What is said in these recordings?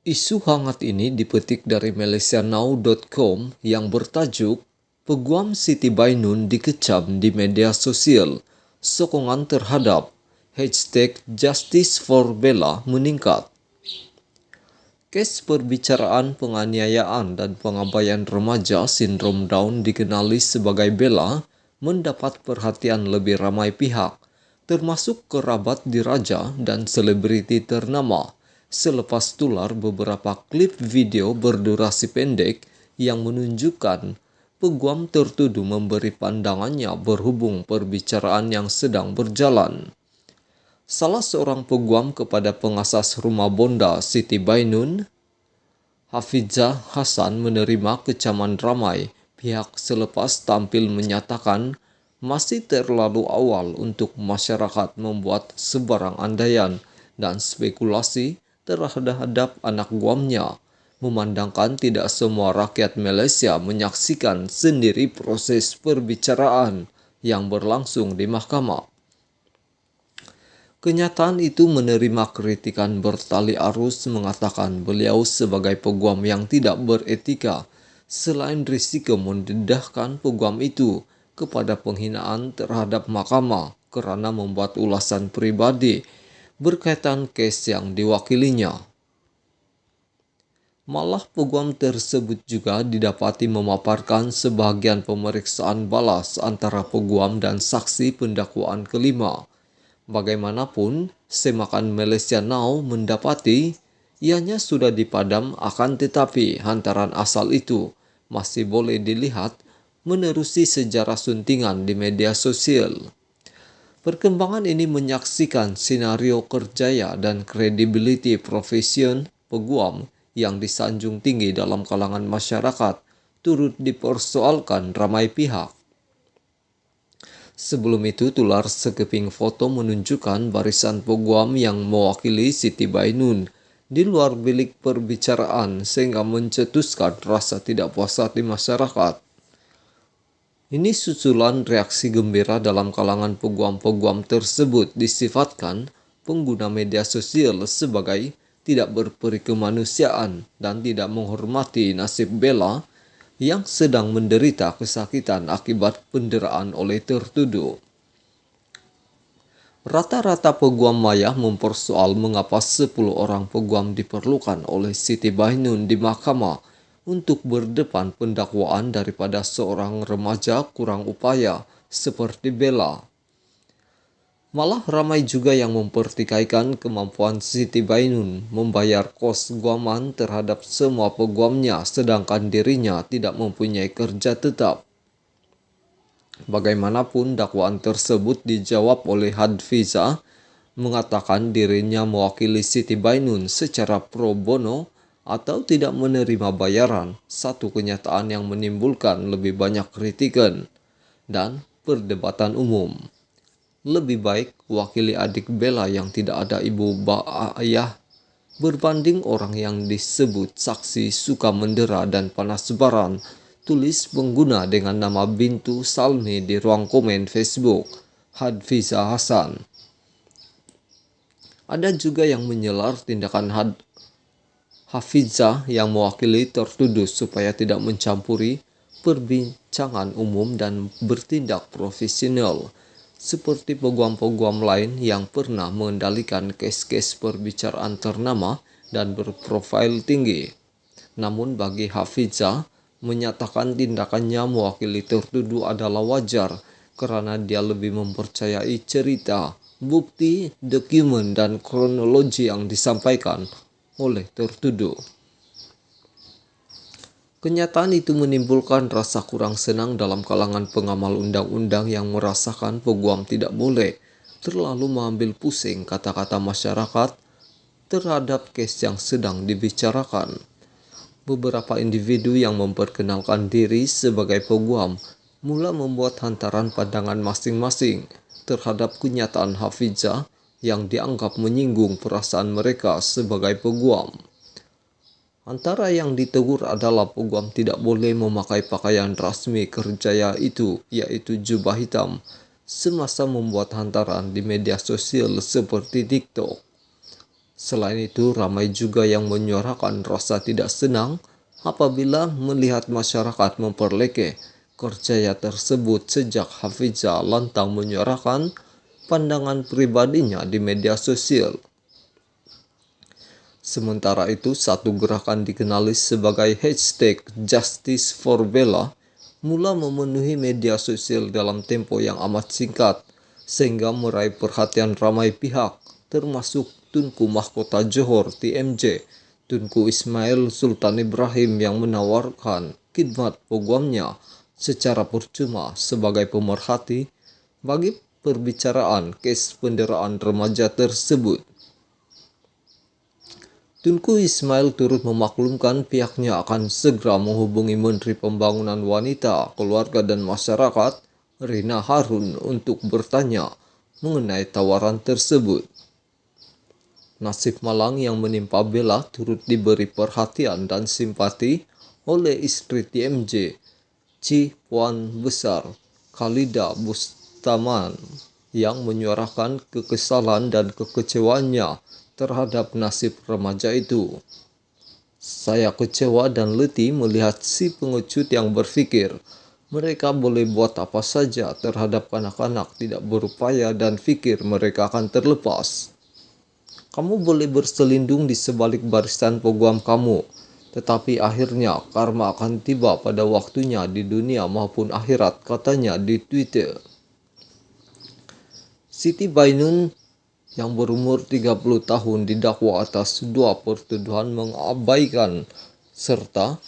Isu hangat ini dipetik dari malaysianow.com yang bertajuk "Peguam Siti Bainun dikecam di media sosial, sokongan terhadap #Justice for Bella meningkat". Kes perbicaraan penganiayaan dan pengabaian remaja sindrom Down dikenali sebagai Bella mendapat perhatian lebih ramai pihak, termasuk kerabat diraja dan selebriti ternama, selepas tular beberapa klip video berdurasi pendek yang menunjukkan peguam tertuduh memberi pandangannya berhubung perbicaraan yang sedang berjalan. Salah seorang peguam kepada pengasas rumah bonda Siti Bainun, Hafizah Hasan, menerima kecaman ramai pihak selepas tampil menyatakan masih terlalu awal untuk masyarakat membuat sebarang andaian dan spekulasi terhadap anak guamnya, memandangkan tidak semua rakyat Malaysia menyaksikan sendiri proses perbicaraan yang berlangsung di mahkamah. Kenyataan itu menerima kritikan bertali arus, mengatakan beliau sebagai peguam yang tidak beretika, selain risiko mendedahkan peguam itu kepada penghinaan terhadap mahkamah kerana membuat ulasan pribadi berkaitan kes yang diwakilinya. Malah peguam tersebut juga didapati memaparkan sebahagian pemeriksaan balas antara peguam dan saksi pendakwaan kelima. Bagaimanapun, Semakan Malaysia Now mendapati ianya sudah dipadam, akan tetapi hantaran asal itu masih boleh dilihat menerusi sejarah suntingan di media sosial. Perkembangan ini menyaksikan sinario kerjaya dan kredibiliti profesion peguam yang disanjung tinggi dalam kalangan masyarakat turut dipersoalkan ramai pihak. Sebelum itu, tular sekeping foto menunjukkan barisan peguam yang mewakili Siti Bainun di luar bilik perbicaraan sehingga mencetuskan rasa tidak puas hati masyarakat. Ini susulan reaksi gembira dalam kalangan peguam-peguam tersebut disifatkan pengguna media sosial sebagai tidak berperi kemanusiaan dan tidak menghormati nasib Bella yang sedang menderita kesakitan akibat penderaan oleh tertuduh. Rata-rata peguam maya mempersoal mengapa 10 orang peguam diperlukan oleh Siti Bainun di mahkamah untuk berdepan pendakwaan daripada seorang remaja kurang upaya seperti Bella. Malah ramai juga yang mempertikaikan kemampuan Siti Bainun membayar kos guaman terhadap semua peguamnya sedangkan dirinya tidak mempunyai kerja tetap. Bagaimanapun, dakwaan tersebut dijawab oleh Hafizah, mengatakan dirinya mewakili Siti Bainun secara pro bono atau tidak menerima bayaran, satu kenyataan yang menimbulkan lebih banyak kritikan dan perdebatan umum. Lebih baik wakili adik Bella yang tidak ada ibu ayah berbanding orang yang disebut saksi suka mendera dan panas baran, tulis pengguna dengan nama Bintu Salmi di ruang komen Facebook Hafizah Hasan. Ada juga yang menyelar tindakan Hafizah yang mewakili tertuduh supaya tidak mencampuri perbincangan umum dan bertindak profesional seperti peguam-peguam lain yang pernah mengendalikan kes-kes perbicaraan ternama dan berprofil tinggi. Namun bagi Hafizah, menyatakan tindakannya mewakili tertuduh adalah wajar kerana dia lebih mempercayai cerita, bukti, dokumen dan kronologi yang disampaikan oleh tertuduh. Kenyataan itu menimbulkan rasa kurang senang dalam kalangan pengamal undang-undang yang merasakan peguam tidak boleh terlalu mengambil pusing kata-kata masyarakat terhadap kes yang sedang dibicarakan. Beberapa individu yang memperkenalkan diri sebagai peguam mula membuat hantaran pandangan masing-masing terhadap kenyataan Hafizah yang dianggap menyinggung perasaan mereka sebagai peguam. Antara yang ditegur adalah peguam tidak boleh memakai pakaian rasmi kerjaya itu, yaitu jubah hitam, semasa membuat hantaran di media sosial seperti TikTok. Selain itu, ramai juga yang menyuarakan rasa tidak senang apabila melihat masyarakat memperleke kerjaya tersebut sejak Hafizah lantang menyuarakan pandangan pribadinya di media sosial. Sementara itu, satu gerakan dikenali sebagai hashtag Justice for Bella mula memenuhi media sosial dalam tempo yang amat singkat, sehingga meraih perhatian ramai pihak, termasuk Tunku Mahkota Johor TMJ, Tunku Ismail Sultan Ibrahim yang menawarkan khidmat peguamnya secara percuma sebagai pemerhati bagi perbicaraan kes penderaan remaja tersebut. Tunku Ismail turut memaklumkan pihaknya akan segera menghubungi Menteri Pembangunan Wanita, Keluarga dan Masyarakat, Rina Harun, untuk bertanya mengenai tawaran tersebut. Nasib malang yang menimpa Bella turut diberi perhatian dan simpati oleh istri TMJ, Ci Puan Besar, Khalida Bustaman, yang menyuarakan kekesalan dan kekecewaannya terhadap nasib remaja itu. Saya kecewa dan letih melihat si pengecut yang berpikir mereka boleh buat apa saja terhadap anak-anak, tidak berupaya dan pikir mereka akan terlepas. Kamu boleh berselindung di sebalik barisan peguam kamu, tetapi akhirnya karma akan tiba pada waktunya di dunia maupun akhirat, katanya di Twitter. Siti Bainun yang berumur 30 tahun didakwa atas dua pertuduhan mengabaikan serta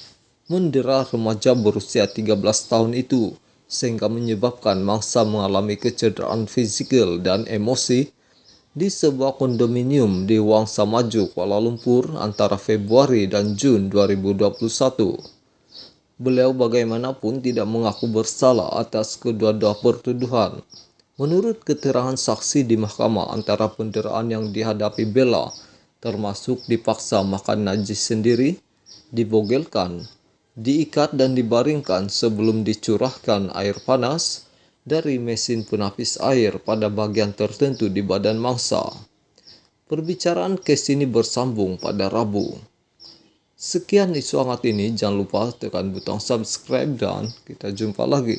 mendera remaja berusia 13 tahun itu, sehingga menyebabkan mangsa mengalami kecederaan fisikal dan emosi di sebuah kondominium di Wangsa Maju, Kuala Lumpur antara Februari dan Jun 2021. Beliau bagaimanapun tidak mengaku bersalah atas kedua-dua pertuduhan. Menurut keterangan saksi di mahkamah, antara penderaan yang dihadapi Bella termasuk dipaksa makan najis sendiri, dibogelkan, diikat dan dibaringkan sebelum dicurahkan air panas dari mesin penapis air pada bagian tertentu di badan mangsa. Perbicaraan kes ini bersambung pada Rabu. Sekian isu hangat ini, jangan lupa tekan butang subscribe dan kita jumpa lagi.